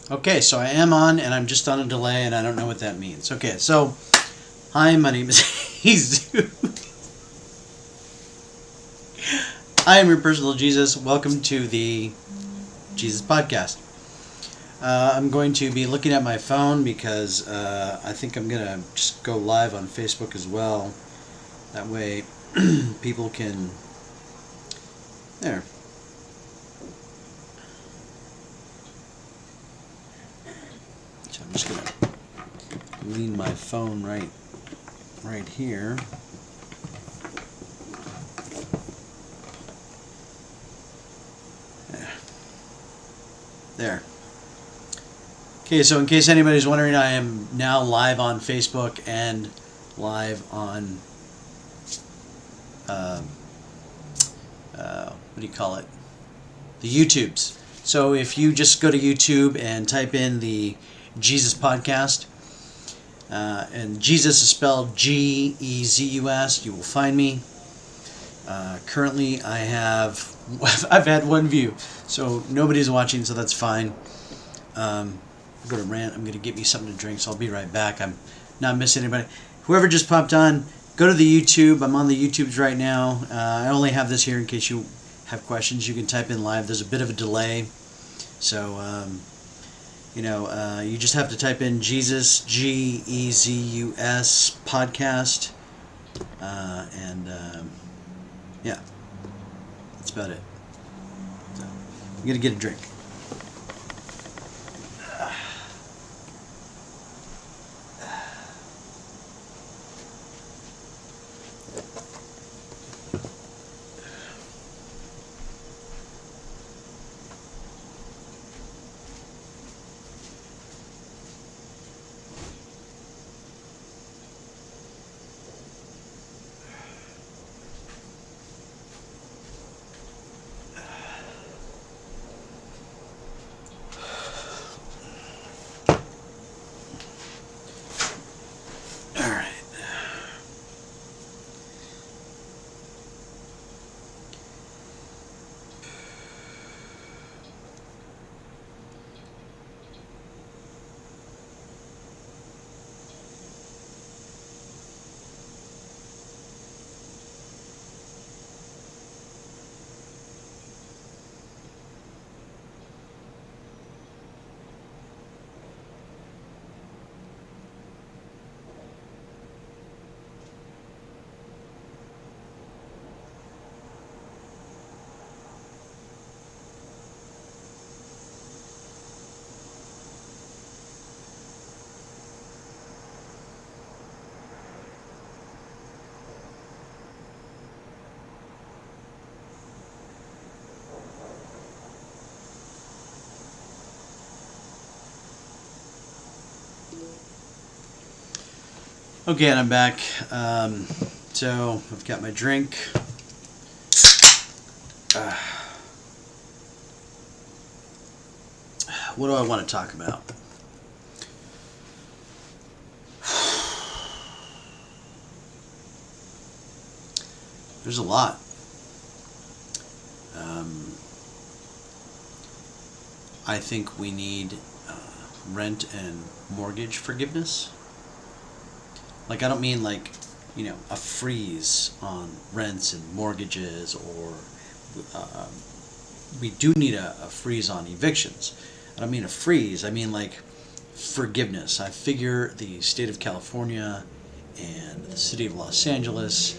Okay, so I am on, and I'm just on a delay, and I don't know what that means. Okay, so hi, my name is Jesus. I am your personal Jesus. Welcome to the Jesus Podcast. I'm going to be looking at my phone because I think I'm gonna just go live on Facebook as well. That way, people can. There. So I'm just gonna lean my phone right here. There. Okay, so in case anybody's wondering, I am now live on Facebook and live on uh, what do you call it? The YouTubes. So if you just go to YouTube and type in the Jesus Podcast, and Jesus is spelled Gezus, you will find me. Currently, I've had one view, so nobody's watching, so that's fine. I'll go to Rant. I'm going to get me something to drink, so I'll be right back. I'm not missing anybody. Whoever just popped on, go to the YouTube. I'm on the YouTubes right now. I only have this here in case you have questions. You can type in live. There's a bit of a delay, so you just have to type in Jesus Gezus podcast, and yeah, that's about it. So, I'm gonna get a drink. All right. Okay, and I'm back. So I've got my drink. What do I want to talk about? There's a lot. I think we need rent and mortgage forgiveness. Like, I don't mean like, a freeze on rents and mortgages, or uh, we do need a freeze on evictions. I don't mean a freeze, I mean like forgiveness. I figure the state of California and the city of Los Angeles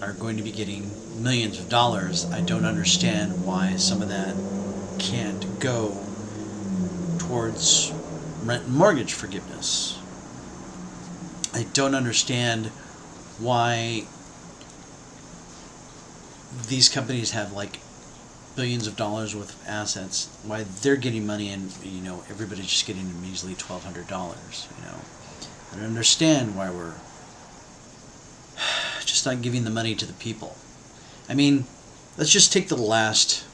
are going to be getting millions of dollars. I don't understand why some of that can't go towards rent and mortgage forgiveness. I don't understand why these companies have like billions of dollars worth of assets, why they're getting money and everybody's just getting a measly $1,200. I don't understand why we're just not giving the money to the people. I mean, let's just take the last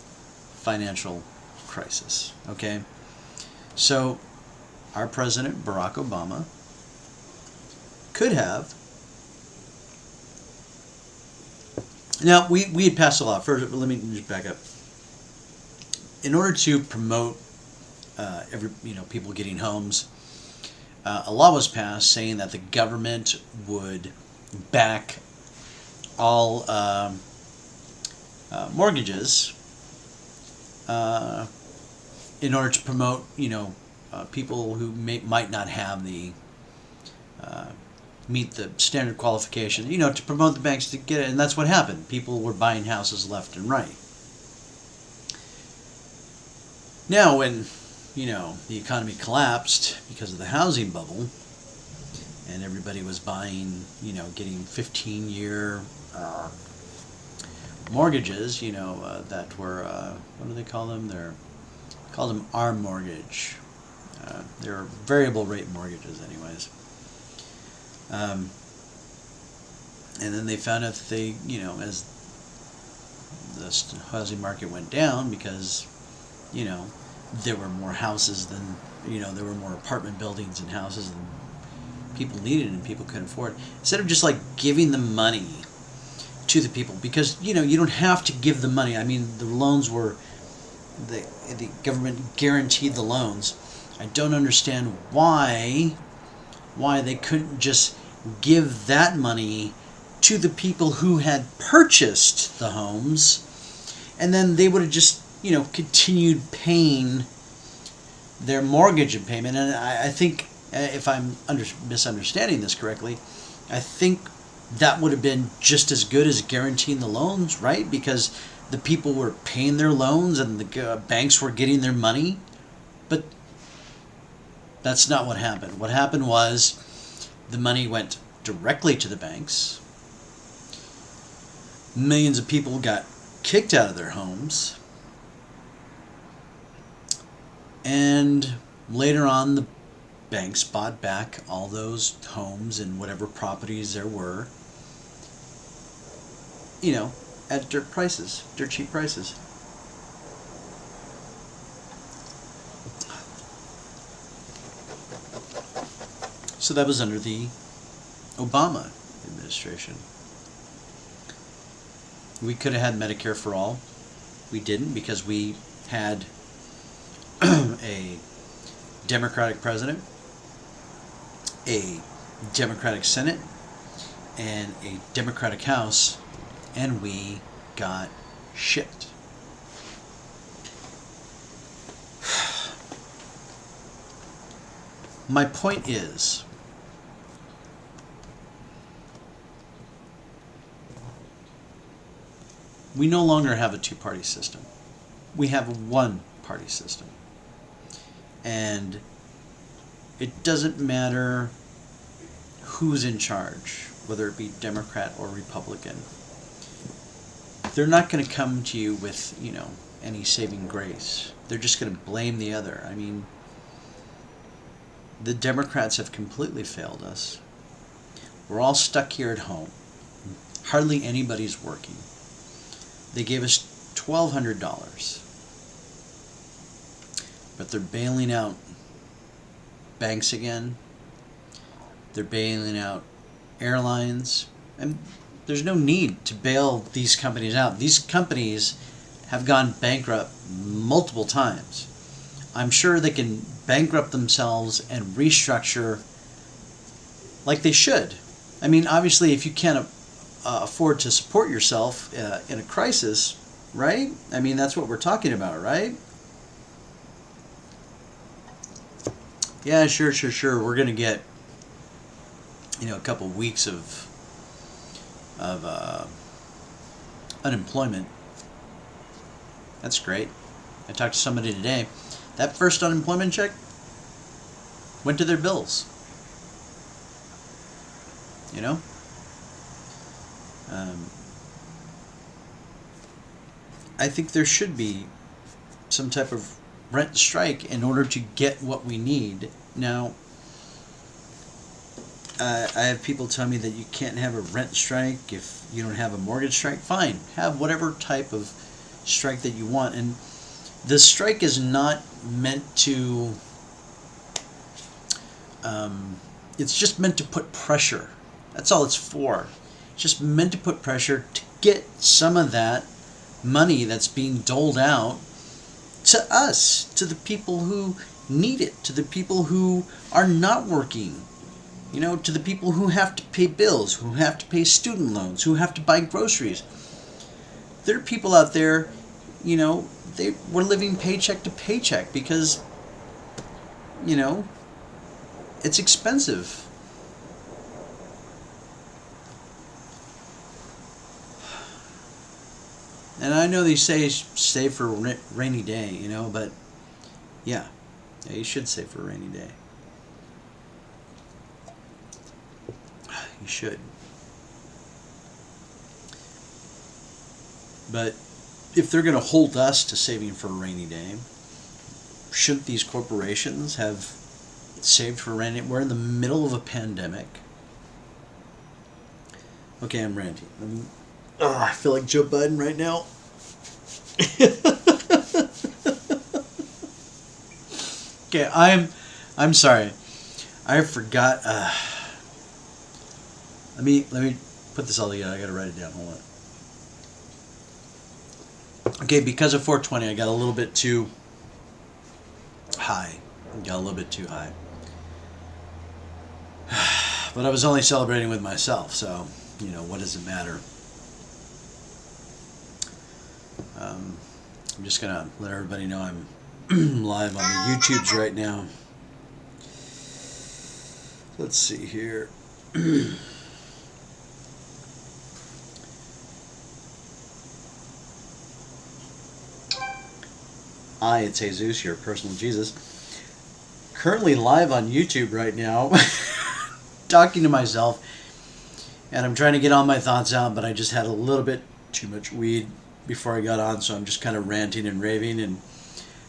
financial crisis, okay? So, our president, Barack Obama, could have. Now, we had passed a law. First, let me just back up. In order to promote people getting homes. A law was passed saying that the government would back all mortgages in order to promote, people who might not have the meet the standard qualification, to promote the banks to get it, and that's what happened. People were buying houses left and right. Now, when the economy collapsed because of the housing bubble, and everybody was buying, getting 15-year mortgages, that were, what do they call them? They're called them ARM mortgage. They're variable rate mortgages, anyways. And then they found out that they, as the housing market went down, because, there were more houses than, there were more apartment buildings and houses than people needed and people couldn't afford. Instead of just like giving the money to the people, because, you don't have to give the money. I mean, the loans were, the government guaranteed the loans. I don't understand why they couldn't just give that money to the people who had purchased the homes, and then they would have just, continued paying their mortgage and payment. And I think, if I'm misunderstanding this correctly, I think that would have been just as good as guaranteeing the loans, right? Because the people were paying their loans and the banks were getting their money. But that's not what happened. What happened was the money went directly to the banks. Millions of people got kicked out of their homes. And later on, the banks bought back all those homes and whatever properties there were, at dirt cheap prices. So that was under the Obama administration. We could have had Medicare for all. We didn't, because we had a Democratic president, a Democratic Senate, and a Democratic House, and we got shit. My point is, we no longer have a two-party system. We have a one-party system. And it doesn't matter who's in charge, whether it be Democrat or Republican. They're not going to come to you with, any saving grace. They're just going to blame the other. I mean, the Democrats have completely failed us. We're all stuck here at home. Hardly anybody's working. They gave us $1,200. But they're bailing out banks again. They're bailing out airlines. And there's no need to bail these companies out. These companies have gone bankrupt multiple times. I'm sure they can bankrupt themselves and restructure like they should. I mean, obviously, if you can't afford to support yourself in a crisis, right? I mean, that's what we're talking about, right? Yeah, sure. We're going to get, a couple weeks of unemployment. That's great. I talked to somebody today. That first unemployment check went to their bills. I think there should be some type of rent strike in order to get what we need. Now, I have people tell me that you can't have a rent strike if you don't have a mortgage strike. Fine, have whatever type of strike that you want. And the strike is not meant to, it's just meant to put pressure. That's all it's for. It's just meant to put pressure to get some of that money that's being doled out to us, to the people who need it, to the people who are not working, to the people who have to pay bills, who have to pay student loans, who have to buy groceries. There are people out there, they were living paycheck to paycheck because, it's expensive. And I know they say save for a rainy day, but yeah, you should save for a rainy day. You should. But if they're going to hold us to saving for a rainy day, shouldn't these corporations have saved for a rainy day? We're in the middle of a pandemic. Okay, I'm ranting. I feel like Joe Biden right now. Okay, I'm sorry. I forgot. Let me put this all together. I gotta write it down. Hold on. Okay, because of 420, I got a little bit too high. But I was only celebrating with myself, so what does it matter? I'm just gonna let everybody know I'm live on the YouTubes right now. Let's see here. Hi, it's Jesus, your personal Jesus. Currently live on YouTube right now, talking to myself, and I'm trying to get all my thoughts out, but I just had a little bit too much weed before I got on, so I'm just kind of ranting and raving and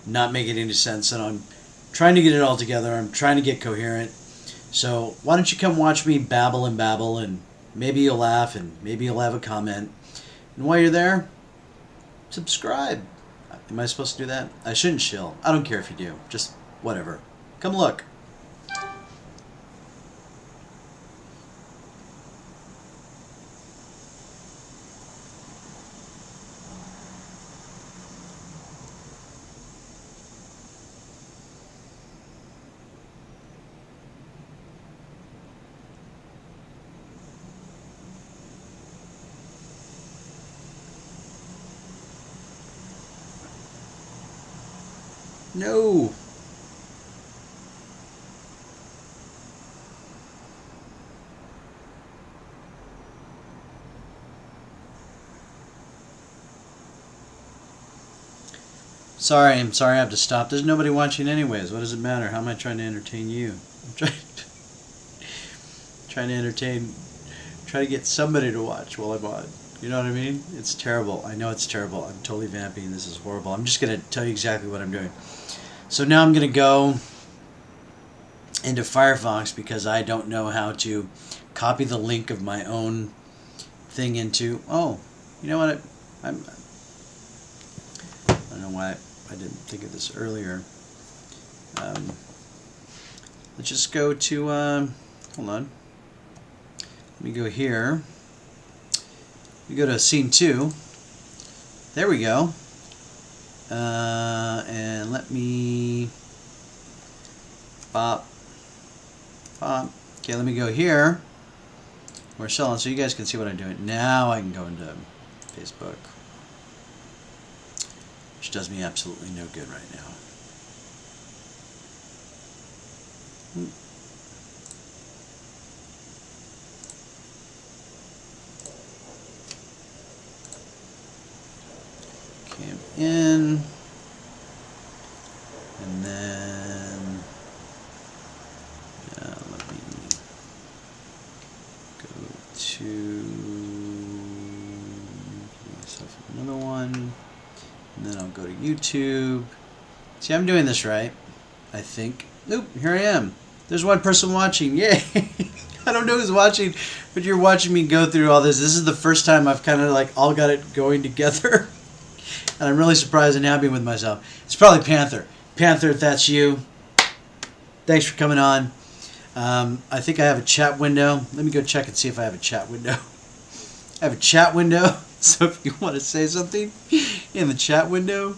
not making any sense, and I'm trying to get it all together. I'm trying to get coherent. So why don't you come watch me babble, and maybe you'll laugh, and maybe you'll have a comment. And while you're there, subscribe. Am I supposed to do that? I shouldn't shill. I don't care if you do. Just whatever. Come look. No. I'm sorry I have to stop. There's nobody watching anyways. What does it matter? How am I trying to entertain you? I'm trying to get somebody to watch while I'm on. You know what I mean? It's terrible. I know it's terrible. I'm totally vamping. This is horrible. I'm just going to tell you exactly what I'm doing. So now I'm going to go into Firefox because I don't know how to copy the link of my own thing into... Oh, you know what? I don't know why I didn't think of this earlier. Let's just go to... hold on. Let me go here. We go to scene 2. There we go. And let me pop. Okay, let me go here. We're selling, so you guys can see what I'm doing. Now I can go into Facebook, which does me absolutely no good right now. Okay, I'm in. And then let me go to give myself another one, and then I'll go to YouTube. See, I'm doing this right, I think. Nope, here I am. There's one person watching. Yay! I don't know who's watching, but you're watching me go through all this. This is the first time I've kind of like all got it going together. And I'm really surprised and happy with myself. It's probably Panther. Panther, if that's you, thanks for coming on. I think I have a chat window. Let me go check and see if I have a chat window. I have a chat window, so if you want to say something in the chat window,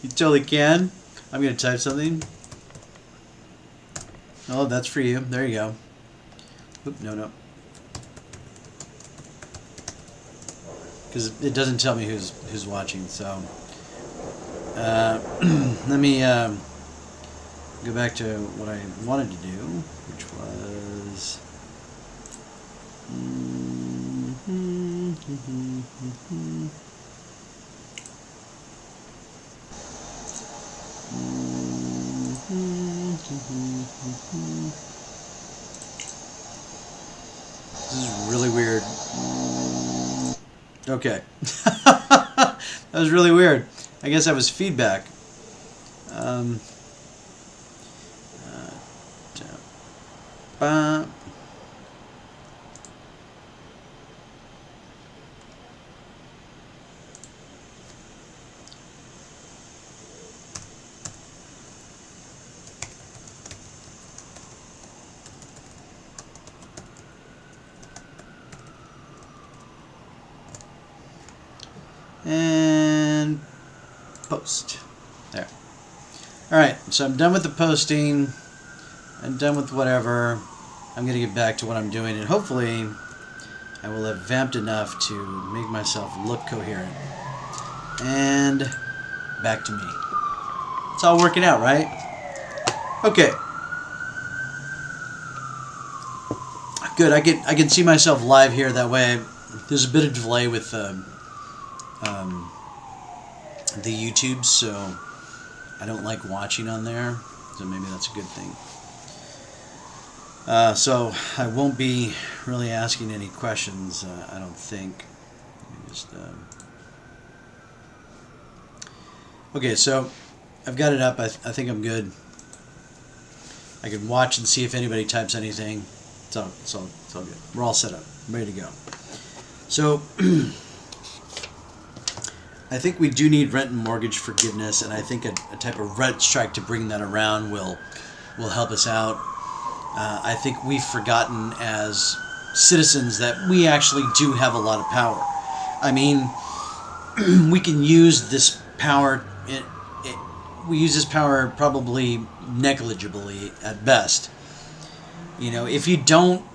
you totally can. I'm going to type something. Oh, that's for you. There you go. Oop, no. Because it doesn't tell me who's watching. So let me go back to what I wanted to do, which was. This is really weird. Okay. That was really weird. I guess that was feedback. Um, uh, and post. There. Alright, so I'm done with the posting. I'm done with whatever. I'm going to get back to what I'm doing, and hopefully I will have vamped enough to make myself look coherent. And back to me. It's all working out, right? Okay. Good. I can see myself live here. That way, there's a bit of delay with the YouTube, so I don't like watching on there. So maybe that's a good thing. So I won't be really asking any questions. I don't think. Let me just. Okay, so I've got it up. I think I'm good. I can watch and see if anybody types anything. It's all good. We're all set up. Ready to go. So I think we do need rent and mortgage forgiveness, and I think a type of rent strike to bring that around will help us out. I think we've forgotten as citizens that we actually do have a lot of power. I mean, we can use this power. We use this power probably negligibly at best. You know, if you don't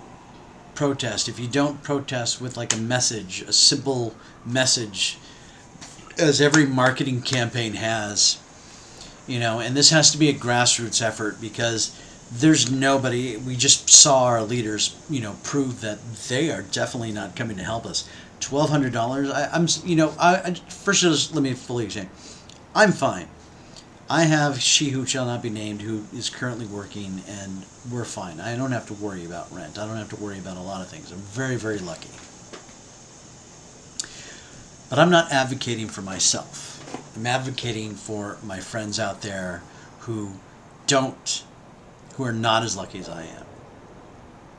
protest with like a message, a simple message, as every marketing campaign has, you know, and this has to be a grassroots effort because there's nobody. We just saw our leaders, you know, prove that they are definitely not coming to help us. $1,200. Let me fully explain. I'm fine. I have she who shall not be named who is currently working, and we're fine. I don't have to worry about rent. I don't have to worry about a lot of things. I'm very, very lucky. But I'm not advocating for myself. I'm advocating for my friends out there who are not as lucky as I am.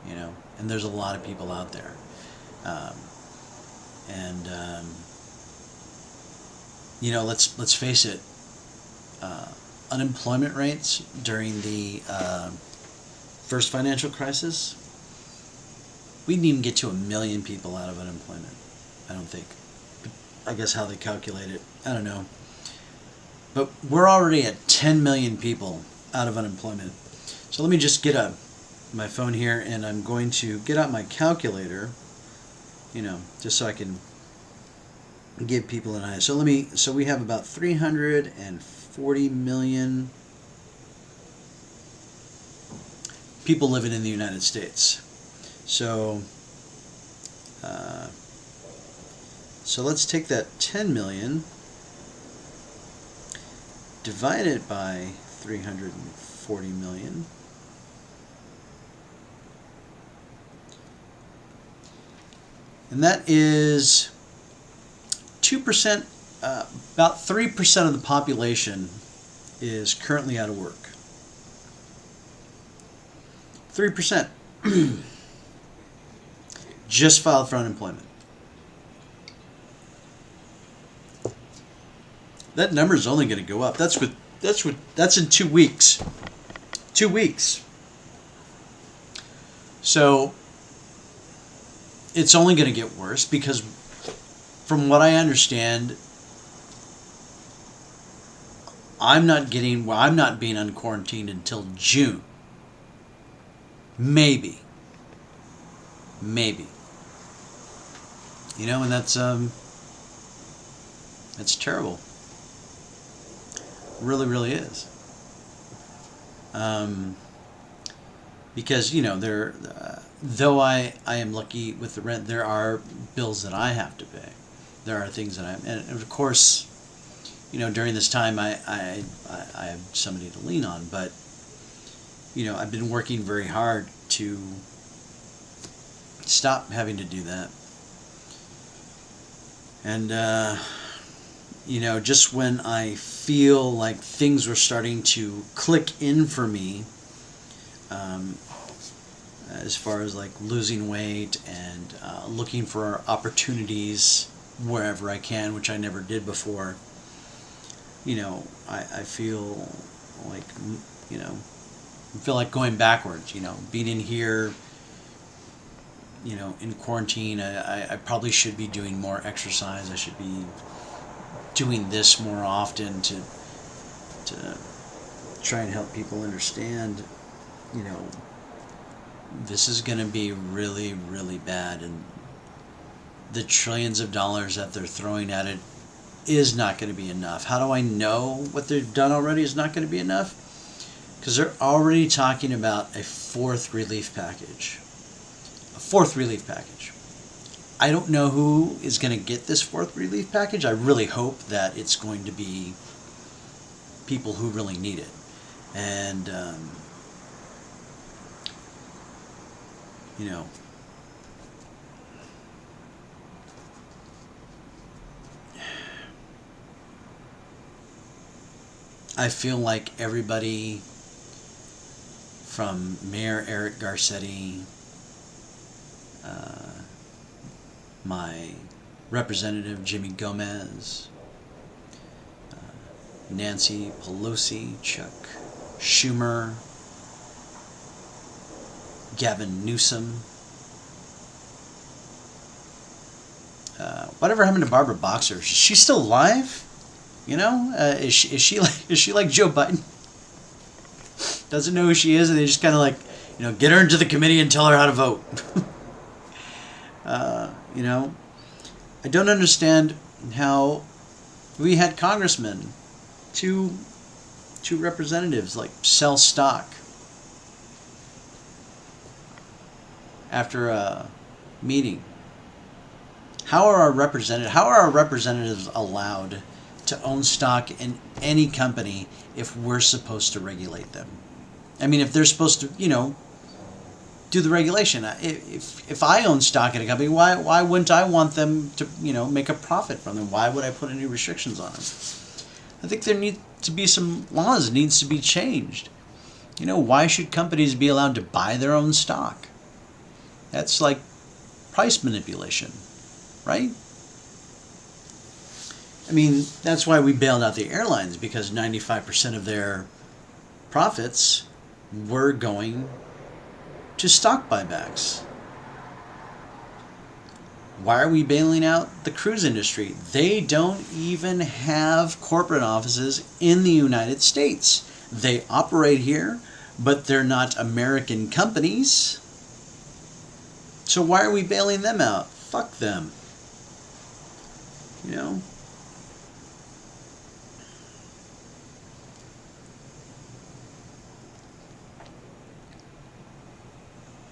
You know, and there's a lot of people out there. You know, let's face it. Unemployment rates during the first financial crisis, we didn't even get to 1 million people out of unemployment. I don't think. I guess how they calculate it, I don't know. But we're already at 10 million people out of unemployment. So let me just get my phone here, and I'm going to get out my calculator, you know, just so I can give people an idea. So we have about 340 million people living in the United States. So let's take that 10 million, divide it by 340 million. And that is 2%, about 3% of the population is currently out of work. 3% just filed for unemployment. That number is only going to go up. That's in 2 weeks. 2 weeks. So it's only going to get worse because, from what I understand, I'm not being unquarantined until June. Maybe. Maybe. And that's terrible. Really, really is. Because there, though I am lucky with the rent, there are bills that I have to pay. There are things that and of course, during this time I have somebody to lean on, but I've been working very hard to stop having to do that. And just when I feel like things were starting to click in for me, as far as like losing weight and looking for opportunities wherever I can, which I never did before, I feel like, going backwards, being in here, in quarantine. I probably should be doing more exercise. I should be doing this more often to try and help people understand, this is going to be really, really bad, and the trillions of dollars that they're throwing at it is not going to be enough. How do I know what they've done already is not going to be enough? Because they're already talking about a fourth relief package. A fourth relief package. I don't know who is going to get this fourth relief package. I really hope that it's going to be people who really need it. And, I feel like everybody from Mayor Eric Garcetti, my representative Jimmy Gomez, Nancy Pelosi, Chuck Schumer, Gavin Newsom, whatever happened to Barbara Boxer? Is she still alive? Is she like Joe Biden? Doesn't know who she is, and they just kind of like, get her into the committee and tell her how to vote. I don't understand how we had congressmen, two representatives, like sell stock after a meeting. How are our representatives allowed to own stock in any company if we're supposed to regulate them? I mean, if they're supposed to, do the regulation. If I own stock in a company, why wouldn't I want them to, make a profit from them? Why would I put any restrictions on them? I think there need to be some laws. It needs to be changed. Why should companies be allowed to buy their own stock? That's like price manipulation, right? I mean, that's why we bailed out the airlines, because 95% of their profits were going to stock buybacks. Why are we bailing out the cruise industry? They don't even have corporate offices in the United States. They operate here, but they're not American companies. So why are we bailing them out? Fuck them.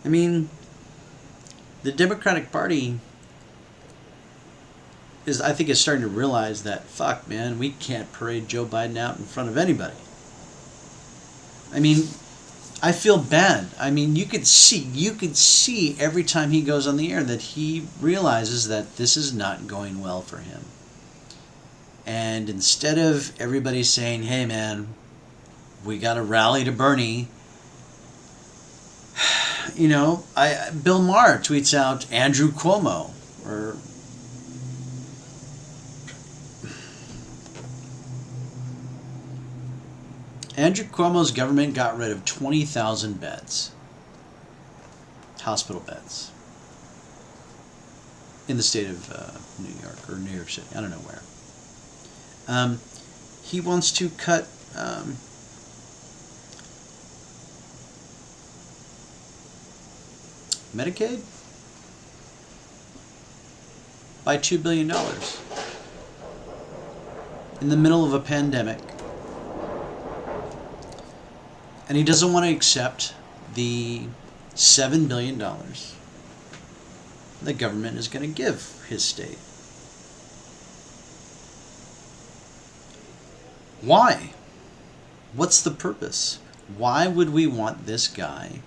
I mean, the Democratic Party I think is starting to realize that, fuck, man, we can't parade Joe Biden out in front of anybody. I mean, I feel bad. I mean, you could see every time he goes on the air that he realizes that this is not going well for him. And instead of everybody saying, hey, man, we got to rally to Bernie, Bill Maher tweets out Andrew Cuomo, or Andrew Cuomo's government got rid of 20,000 beds, hospital beds, in the state of New York or New York City. I don't know where. He wants to cut Medicaid? By $2 billion. In the middle of a pandemic. And he doesn't want to accept the $7 billion the government is going to give his state. Why? What's the purpose? Why would we want this guy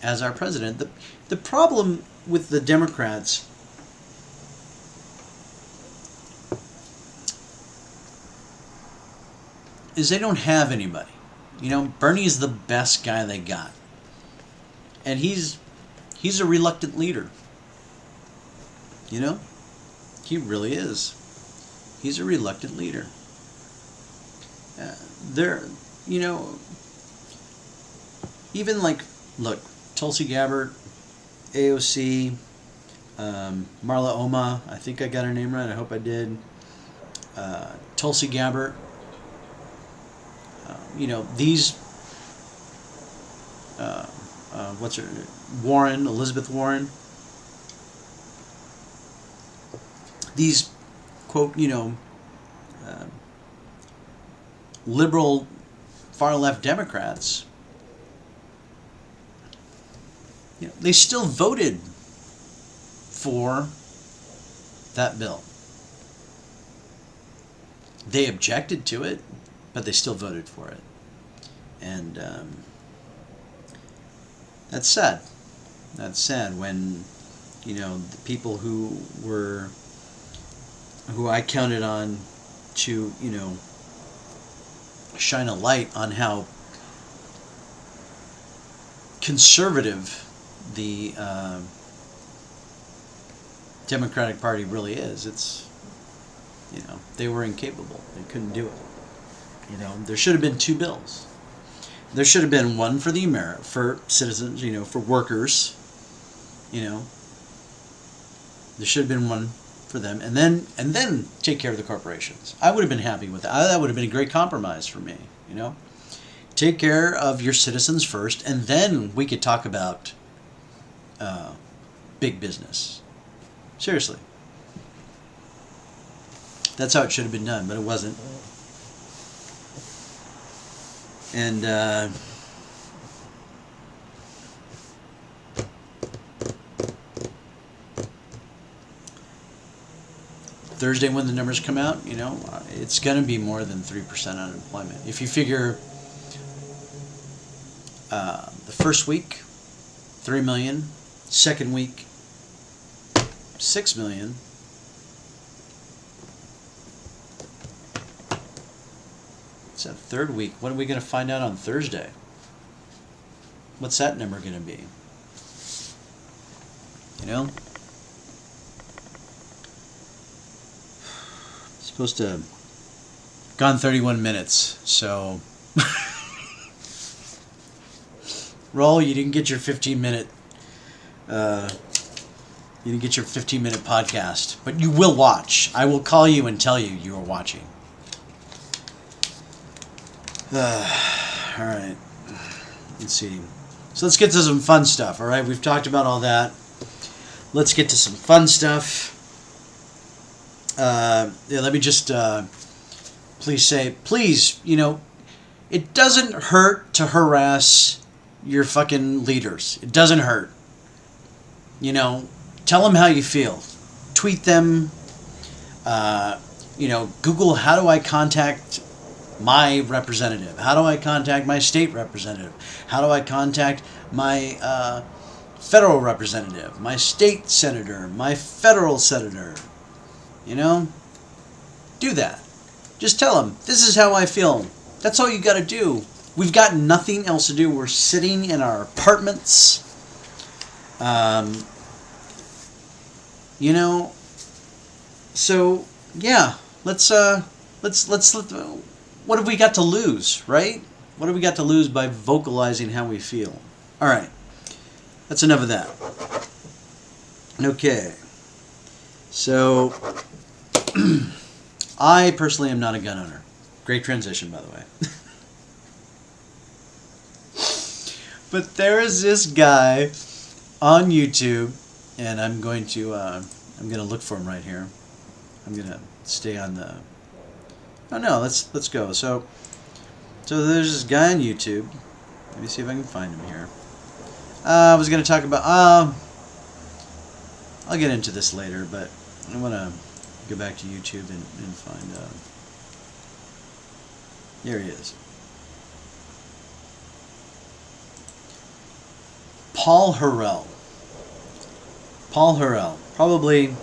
as our president? The problem with the Democrats is they don't have anybody. You know, Bernie's the best guy they got. And he's a reluctant leader. You know? He really is. He's a reluctant leader. You know, even like, look, Tulsi Gabbard, AOC, Marla Oma, I think I got her name right, I hope I did. Tulsi Gabbard, you know, these, what's her, Warren, Elizabeth Warren, these, quote, you know, liberal far-left Democrats, you know, they still voted for that bill. They objected to it, but they still voted for it. And that's sad. That's sad when, you know, the people who I counted on to, you know, shine a light on how conservative the Democratic Party really is. It's, you know, they were incapable. They couldn't do it. You know, there should have been two bills. There should have been one for for citizens, you know, for workers, you know. There should have been one for them, and then take care of the corporations. I would have been happy with that. That would have been a great compromise for me, you know. Take care of your citizens first, and then we could talk about big business. Seriously. That's how it should have been done, but it wasn't. And Thursday when the numbers come out, you know, it's going to be more than 3% unemployment. If you figure the first week, 3 million, second week, 6 million, it's that third week. What are we going to find out on Thursday? What's that number going to be? You know? Supposed to have gone 31 minutes, so Roll, you didn't get your 15-minute podcast, but you will watch. I will call you and tell you you are watching. All right. Let's see. So let's get to some fun stuff, all right? We've talked about all that. Let's get to some fun stuff. Let me just please, you know, it doesn't hurt to harass your fucking leaders. It doesn't hurt. You know, tell them how you feel. Tweet them. You know, Google, how do I contact my representative? How do I contact my state representative? How do I contact my federal representative, my state senator, my federal senator? You know, do that. Just tell them, this is how I feel. That's all you got to do. We've got nothing else to do. We're sitting in our apartments. You know, so yeah, let's what have we got to lose, right? What have we got to lose by vocalizing how we feel? All right, that's enough of that. Okay, so I personally am not a gun owner. Great transition, by the way. But there is this guy on YouTube, and I'm going to look for him right here. I'm gonna stay on the. Oh no, let's go. So there's this guy on YouTube. Let me see if I can find him here. I was gonna talk about. I'll get into this later, but I want to go back to YouTube and find. There he is. Paul Harrell. Paul Harrell. Probably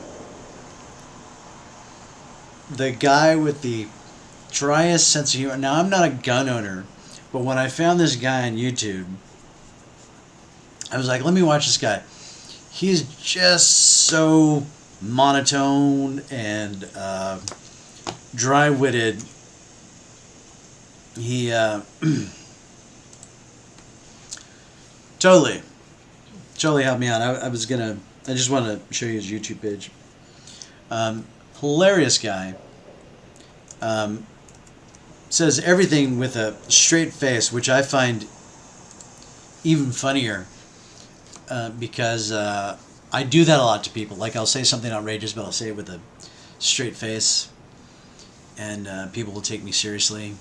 the guy with the driest sense of humor. Now, I'm not a gun owner, but when I found this guy on YouTube, I was like, let me watch this guy. He's just so monotone and dry-witted. He totally helped me out. I just wanted to show you his YouTube page. Hilarious guy. Says everything with a straight face, which I find even funnier because I do that a lot to people. Like, I'll say something outrageous, but I'll say it with a straight face, and people will take me seriously.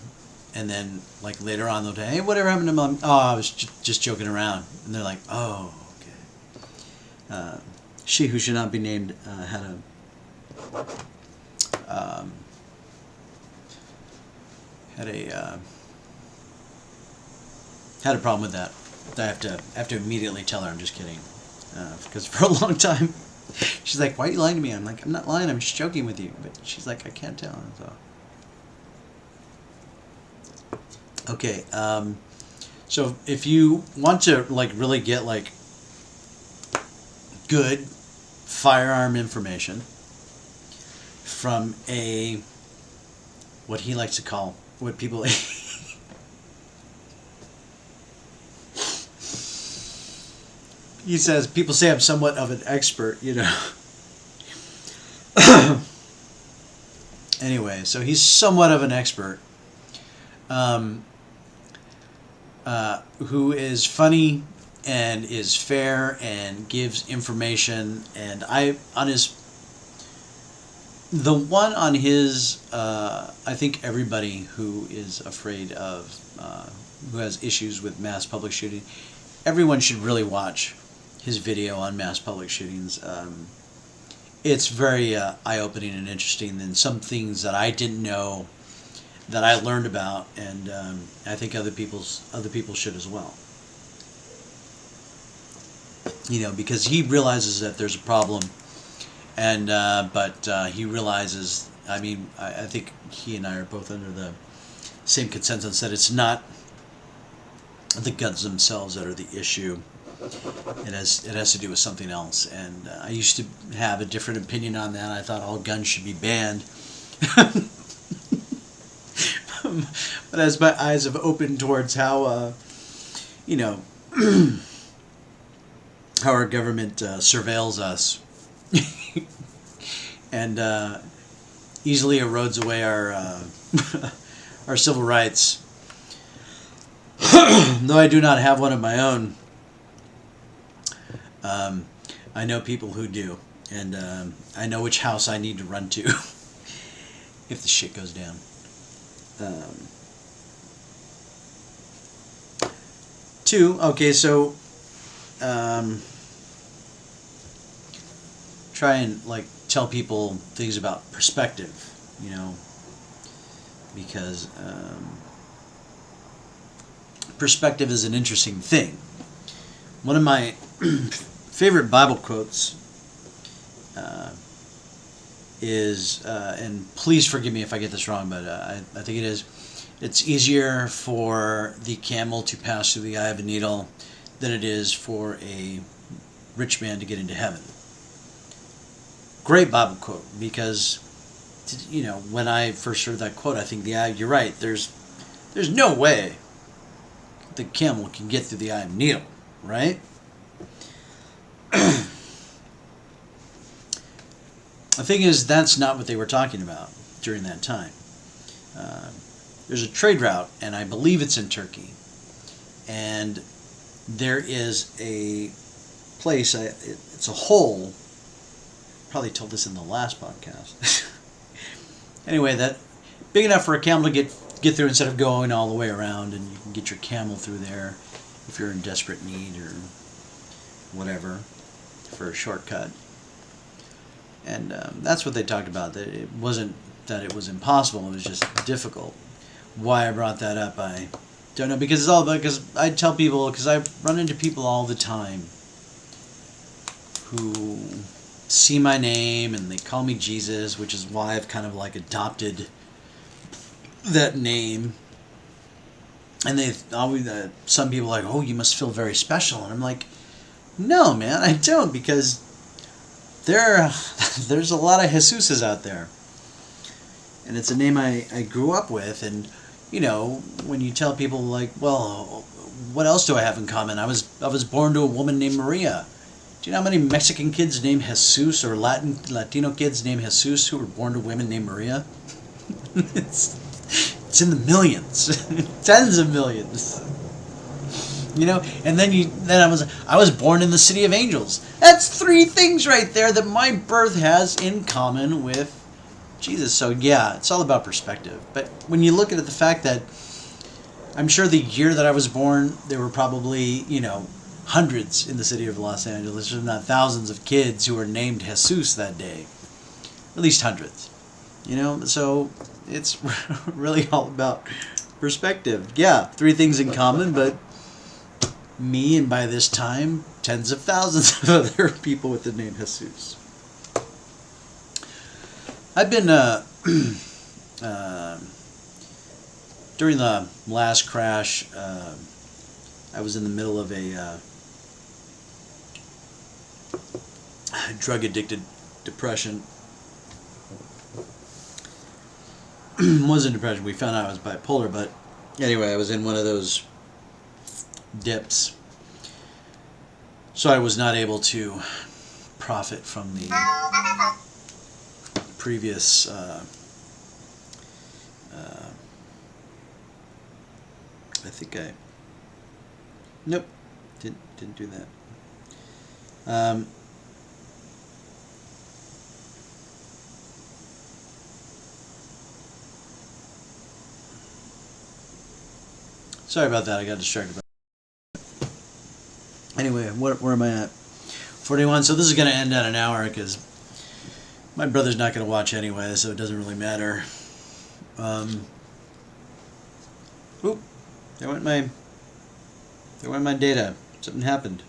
And then, like, later on, they'll say, hey, whatever happened to Mom? Oh, I was just joking around. And they're like, oh, okay. She who should not be named had a problem with that. I have to immediately tell her I'm just kidding, because for a long time she's like, why are you lying to me? I'm like, I'm not lying, I'm just joking with you. But she's like, I can't tell. So okay, so if you want to, like, really get, like, good firearm information from what he likes to call, what people he says, people say I'm somewhat of an expert, you know. Anyway, so he's somewhat of an expert, who is funny and is fair and gives information. And the one on his, I think everybody who is afraid of, who has issues with mass public shooting, everyone should really watch his video on mass public shootings. It's very eye-opening and interesting, and some things that I didn't know that I learned about, and I think other people should as well. You know, because he realizes that there's a problem, and but he realizes. I mean, I think he and I are both under the same consensus that it's not the guns themselves that are the issue. It has to do with something else. And I used to have a different opinion on that. I thought all guns should be banned. But as my eyes have opened towards how, you know, how our government surveils us and easily erodes away our our civil rights, though I do not have one of my own, I know people who do, and I know which house I need to run to if the shit goes down. Okay, so try and, like, tell people things about perspective, you know, because perspective is an interesting thing. One of my favorite Bible quotes is, and please forgive me if I get this wrong, but I think it is, it's easier for the camel to pass through the eye of a needle than it is for a rich man to get into heaven. Great Bible quote, because, you know, when I first heard that quote, I think, yeah, you're right, there's no way the camel can get through the eye of a needle, right? The thing is, that's not what they were talking about during that time. There's a trade route, and I believe it's in Turkey. And there is a place. It's a hole. Probably told this in the last podcast. Anyway, that big enough for a camel to get through instead of going all the way around, and you can get your camel through there if you're in desperate need or whatever for a shortcut. And that's what they talked about. That it wasn't that it was impossible; it was just difficult. Why I brought that up, I don't know. Because it's all about, because I tell people, because I run into people all the time who see my name and they call me Jesus, which is why I've kind of like adopted that name. And they always, some people are like, oh, you must feel very special. And I'm like, no, man, I don't, because there's a lot of Jesuses out there. And it's a name I grew up with. And, you know, when you tell people like, well, what else do I have in common? I was born to a woman named Maria. Do you know how many Mexican kids named Jesus, or Latino kids named Jesus who were born to women named Maria? It's in the millions, tens of millions. You know, and then I was born in the city of angels. That's 3 things right there that my birth has in common with Jesus. So yeah, it's all about perspective. But when you look at it, the fact that I'm sure the year that I was born, there were probably, you know, hundreds in the city of Los Angeles, if not thousands of kids who were named Jesus that day. At least hundreds. You know, so it's really all about perspective. Yeah, 3 things in common, but me, and by this time, tens of thousands of other people with the name Jesus. I've been, during the last crash, I was in the middle of a drug-addicted depression. Wasn't depression. We found out I was bipolar, but anyway, I was in one of those dips. So I was not able to profit from the previous nope, didn't do that. Sorry about that. I got distracted. Anyway, where am I at? 41. So this is going to end at an hour because my brother's not going to watch anyway, so it doesn't really matter. Oop! There went my data. Something happened.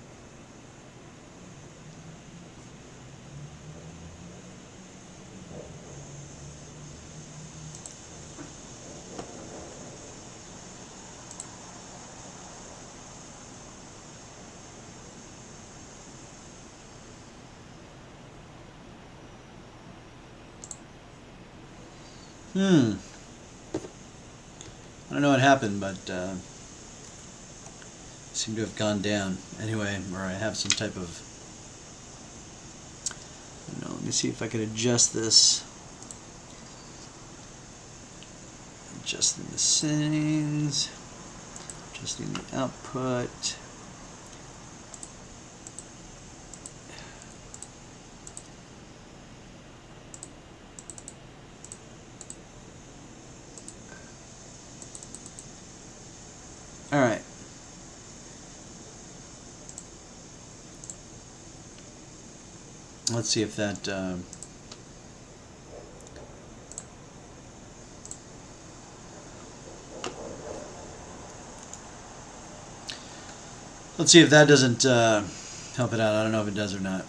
I don't know what happened, but seemed to have gone down. Anyway, or I have some type of... I don't know, let me see if I can adjust this. Adjusting the settings. Adjusting the output. All right. Let's see if that let's see if that doesn't help it out. I don't know if it does or not.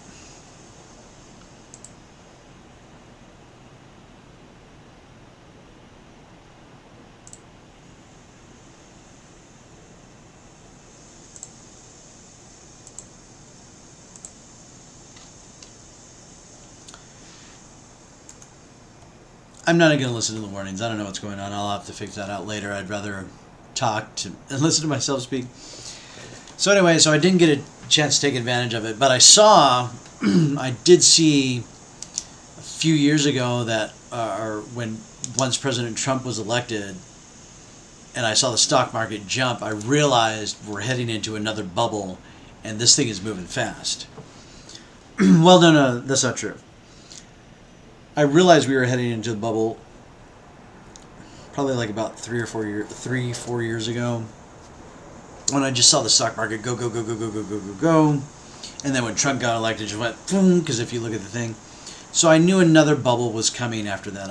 I'm not going to listen to the warnings. I don't know what's going on. I'll have to figure that out later. I'd rather talk to and listen to myself speak. So anyway, so I didn't get a chance to take advantage of it, but I did see a few years ago that, or when once President Trump was elected, and I saw the stock market jump, I realized we're heading into another bubble, and this thing is moving fast. Well, no, that's not true. I realized we were heading into the bubble probably like about 4 years ago, when I just saw the stock market go, go, go, go, go, go, go, go, go, and then when Trump got elected, it just went boom. Because if you look at the thing, so I knew another bubble was coming after that.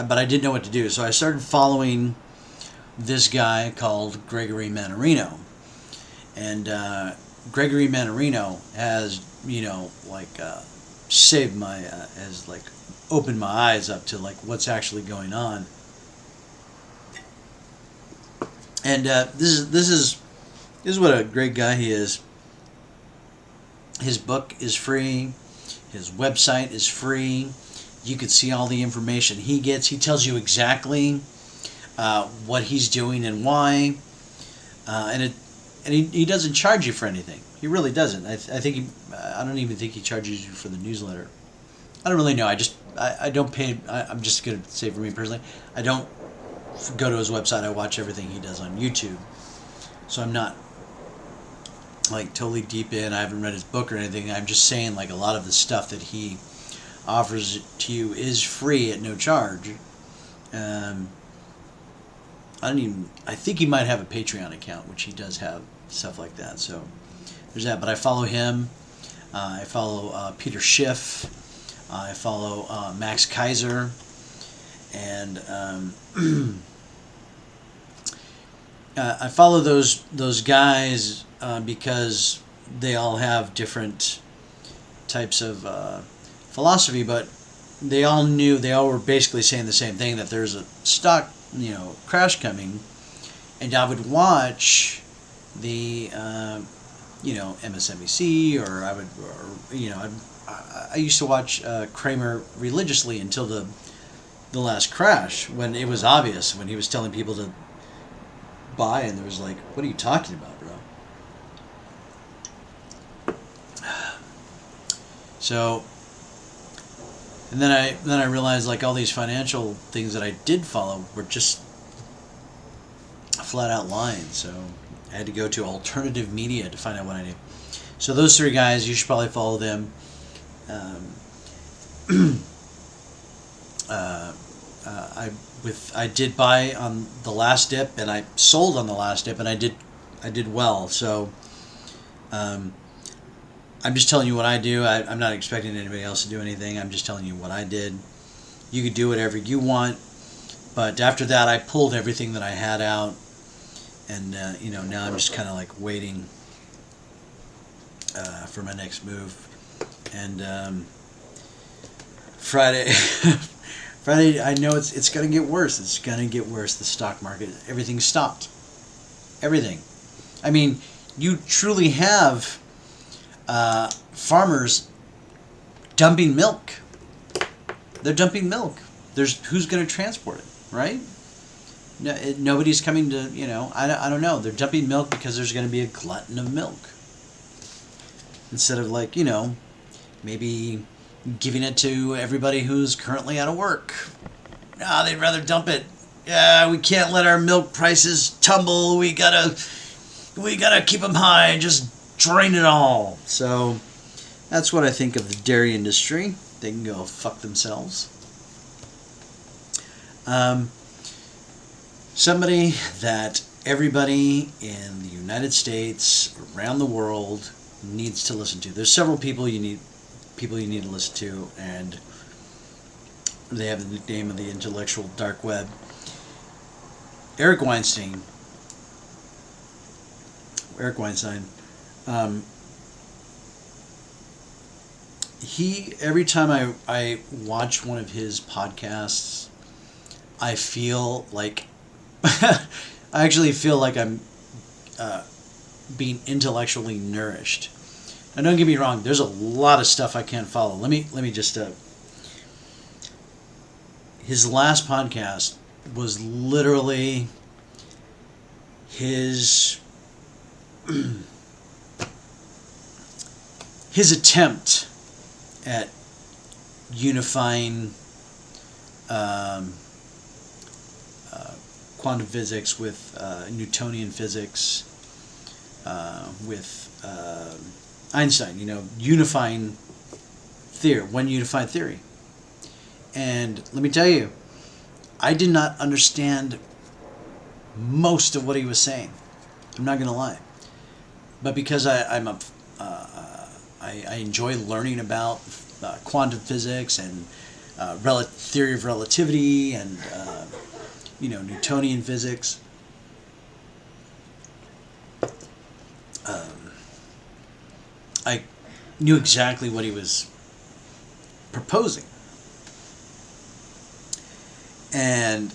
But I didn't know what to do, so I started following this guy called Gregory Mannarino, and Gregory Mannarino has saved my has like opened my eyes up to like what's actually going on. And this is what a great guy he is. His book is free. His website is free. You can see all the information he gets. He tells you exactly what he's doing and why. And he doesn't charge you for anything. He really doesn't. I don't even think he charges you for the newsletter. I don't really know. I don't pay. I'm just gonna say for me personally, I don't go to his website. I watch everything he does on YouTube. So I'm not like totally deep in. I haven't read his book or anything. I'm just saying like a lot of the stuff that he offers to you is free at no charge. I think he might have a Patreon account, which he does have stuff like that. So there's that. But I follow him. I follow Peter Schiff. I follow Max Kaiser, and I follow those guys because they all have different types of philosophy, but they all were basically saying the same thing, that there's a stock crash coming, and I would watch the MSNBC, or I used to watch Kramer religiously until the last crash, when it was obvious, when he was telling people to buy, and there was like, what are you talking about, bro? So, and then I realized like all these financial things that I did follow were just flat out lying. So I had to go to alternative media to find out what I knew. So those three guys, you should probably follow them. I did buy on the last dip, and I sold on the last dip, and I did well. So I'm just telling you what I do. I'm not expecting anybody else to do anything. I'm just telling you what I did. You could do whatever you want, but after that, I pulled everything that I had out, and now I'm just kind of like waiting for my next move. And Friday. Friday, I know it's going to get worse. It's going to get worse. The stock market, everything stopped. Everything. I mean, you truly have farmers dumping milk. They're dumping milk. Who's going to transport it, right? No, nobody's coming to, I don't know. They're dumping milk because there's going to be a glutton of milk. Instead of like, maybe giving it to everybody who's currently out of work. No, they'd rather dump it. Yeah, we can't let our milk prices tumble. We gotta keep them high. Just drain it all. So that's what I think of the dairy industry. They can go fuck themselves. Somebody that everybody in the United States, around the world, needs to listen to. There's several people you need to listen to, and they have the nickname of the intellectual dark web. Eric Weinstein. Every time I watch one of his podcasts, I feel like I actually feel like I'm being intellectually nourished. Now, don't get me wrong. There's a lot of stuff I can't follow. Let me just. His last podcast was literally his attempt at unifying quantum physics with Newtonian physics. with Einstein, unifying theory, one unified theory. And let me tell you, I did not understand most of what he was saying. I'm not going to lie. But because I enjoy learning about quantum physics and theory of relativity and Newtonian physics. I knew exactly what he was proposing, and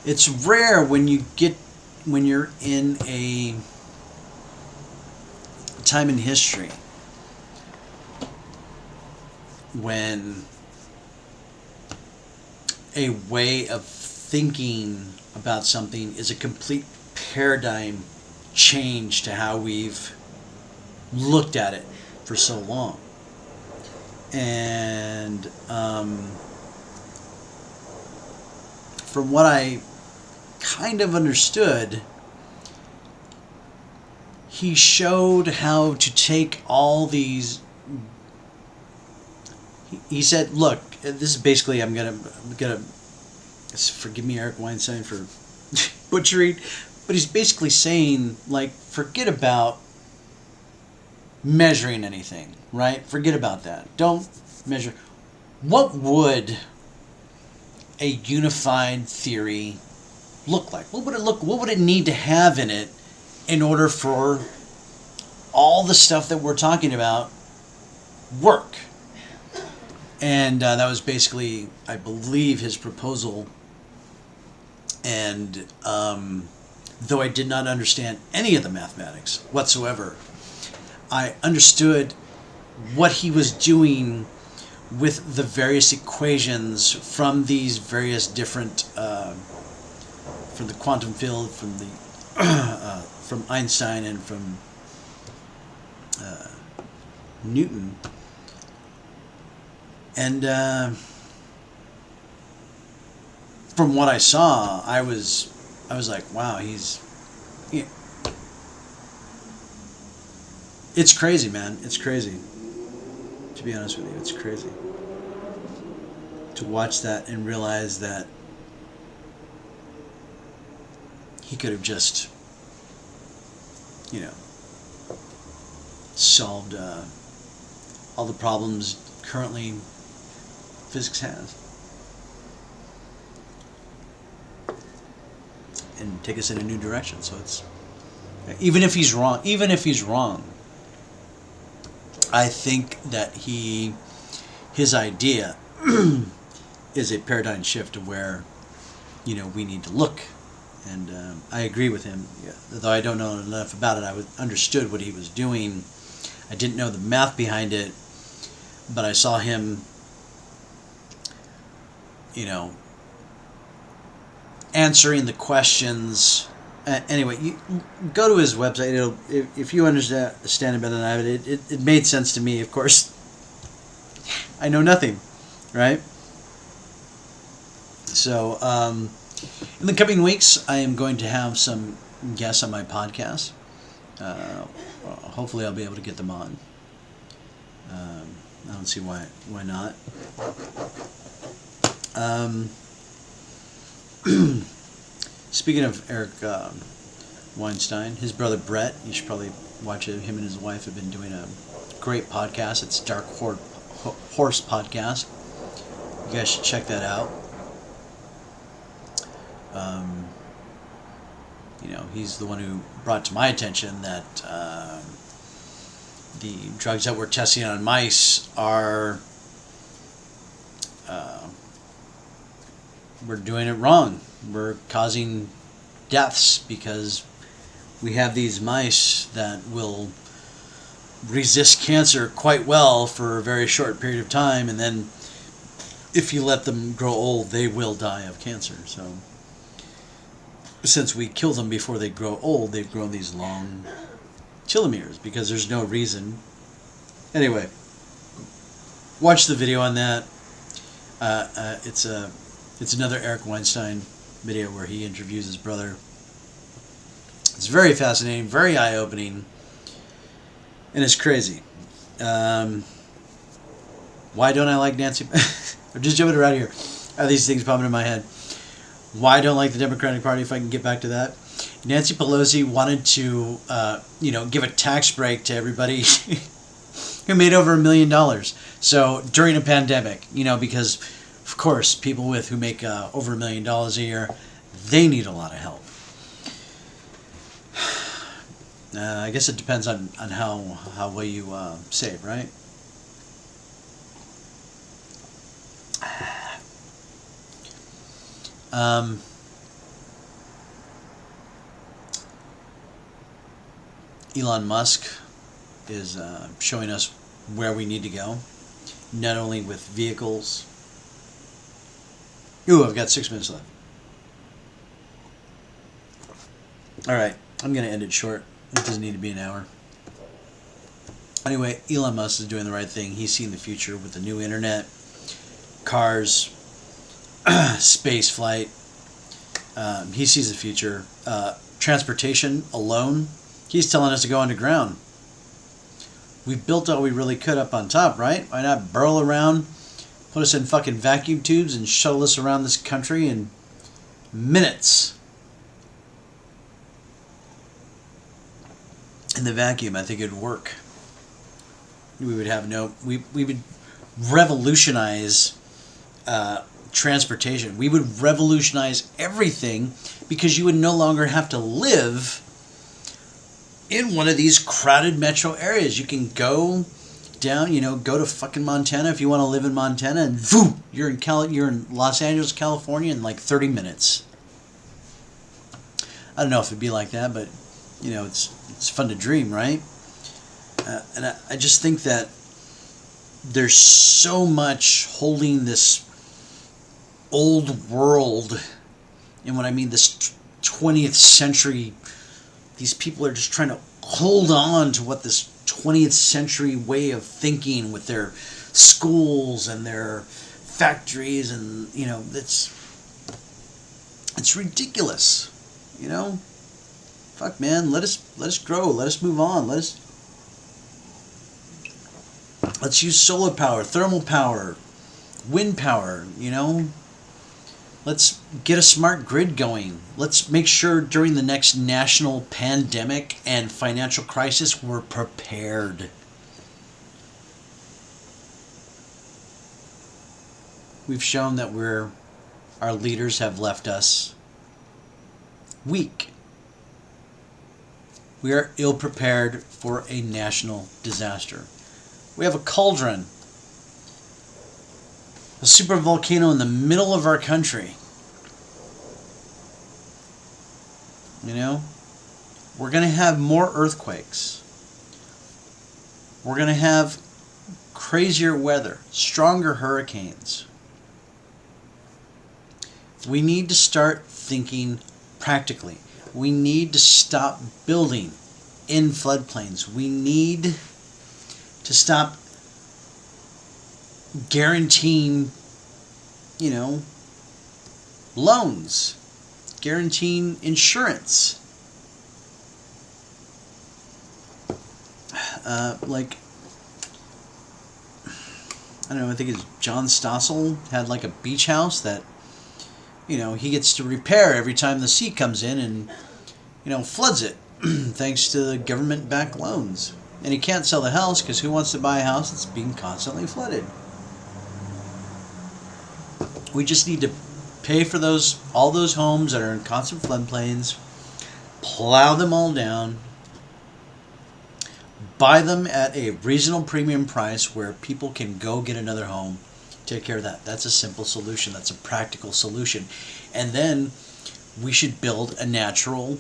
it's rare when you're in a time in history when a way of thinking about something is a complete paradigm change to how we've looked at it for so long. And from what I kind of understood, he showed how to take all these. He said, "Look, this is basically. I'm gonna. Forgive me, Eric Weinstein, for butchering, but he's basically saying, like, forget about measuring anything, right? Forget about that. Don't measure. What would a unified theory look like? What would it look? What would it need to have in it in order for all the stuff that we're talking about work?" And that was basically, I believe, his proposal. And though I did not understand any of the mathematics whatsoever, I understood what he was doing with the various equations from these various different, from the quantum field, from the from Einstein and from Newton. And from what I saw, I was like, wow, it's crazy, man. It's crazy. To be honest with you, it's crazy to watch that and realize that he could have just, solved all the problems currently physics has, and take us in a new direction. So it's, even if he's wrong, I think that his idea is a paradigm shift of where we need to look. And I agree with him. Though I don't know enough about it, I understood what he was doing. I didn't know the math behind it, but I saw him, answering the questions. Anyway, you go to his website. If you understand it better than I did, it made sense to me. Of course, I know nothing, right? So, in the coming weeks, I am going to have some guests on my podcast. Hopefully, I'll be able to get them on. I don't see why not. Speaking of Eric Weinstein, his brother Brett, you should probably watch it. Him and his wife have been doing a great podcast. It's Dark Horse Podcast. You guys should check that out. He's the one who brought to my attention that the drugs that we're testing on mice are, we're doing it wrong. We're causing deaths because we have these mice that will resist cancer quite well for a very short period of time, and then if you let them grow old, they will die of cancer. So since we kill them before they grow old, they've grown these long telomeres because there's no reason. Anyway, watch the video on that. It's It's another Eric Weinstein video where he interviews his brother. It's very fascinating, very eye-opening, and it's crazy. Why don't I like Nancy? I'm just jumping around here. I have these things popping in my head. Why I don't like the Democratic Party, if I can get back to that. Nancy Pelosi wanted to, give a tax break to everybody who made over $1 million. So during a pandemic, because of course people who make over $1 million a year, they need a lot of help. I guess it depends on how well you save, right? Elon Musk is showing us where we need to go, not only with vehicles. Ooh, I've got 6 minutes left. All right, I'm going to end it short. It doesn't need to be an hour. Anyway, Elon Musk is doing the right thing. He's seeing the future with the new internet, cars, space flight. He sees the future. Transportation alone, he's telling us to go underground. We've built all we really could up on top, right? Why not burrow around, put us in fucking vacuum tubes and shuttle us around this country in minutes? In the vacuum, I think it would work. We would have we would revolutionize transportation. We would revolutionize everything because you would no longer have to live in one of these crowded metro areas. You can go down, go to fucking Montana if you want to live in Montana, and boom, you're in Los Angeles, California in like 30 minutes. I don't know if it'd be like that, but it's fun to dream, right? And I just think that there's so much holding this old world, and what I mean, this 20th century, these people are just trying to hold on to what this 20th century way of thinking with their schools and their factories, and it's ridiculous. Fuck, man, let us grow, let us move on, let's use solar power, thermal power, wind power, Let's get a smart grid going. Let's make sure during the next national pandemic and financial crisis we're prepared. We've shown that our leaders have left us weak. We are ill prepared for a national disaster. We have a cauldron, a super volcano in the middle of our country. We're going to have more earthquakes. We're going to have crazier weather, stronger hurricanes. We need to start thinking practically. We need to stop building in floodplains. We need to stop guaranteeing, loans, guaranteeing insurance. I don't know, I think it's John Stossel had like a beach house that, he gets to repair every time the sea comes in and, floods it, thanks to the government-backed loans. And he can't sell the house because who wants to buy a house that's being constantly flooded? We just need to pay for all those homes that are in constant floodplains, plow them all down, buy them at a reasonable premium price where people can go get another home, take care of that. That's a simple solution. That's a practical solution. And then we should build a natural,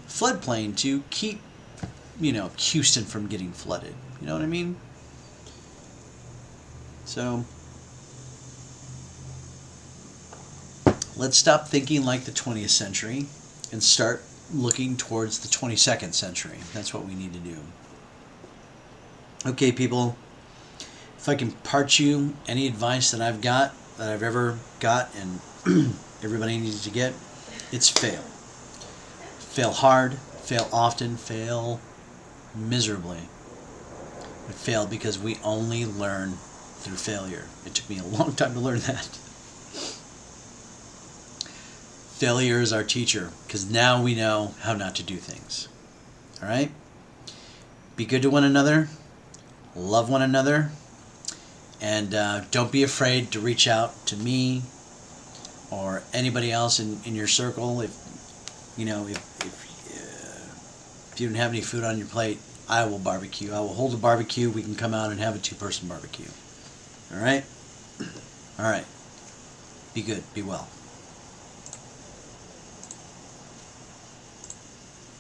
floodplain to keep, Houston from getting flooded. You know what I mean? So let's stop thinking like the 20th century and start looking towards the 22nd century. That's what we need to do. Okay, people, if I can part you any advice that I've got, that I've ever got and everybody needs to get, it's fail. Fail hard, fail often, fail miserably. We fail because we only learn through failure. It took me a long time to learn that. Failure is our teacher because now we know how not to do things. All right? Be good to one another, love one another, and don't be afraid to reach out to me or anybody else in your circle. If you know if you don't have any food on your plate, I will barbecue. I will hold a barbecue. We can come out and have a 2-person barbecue. All right? All right. Be good. Be well.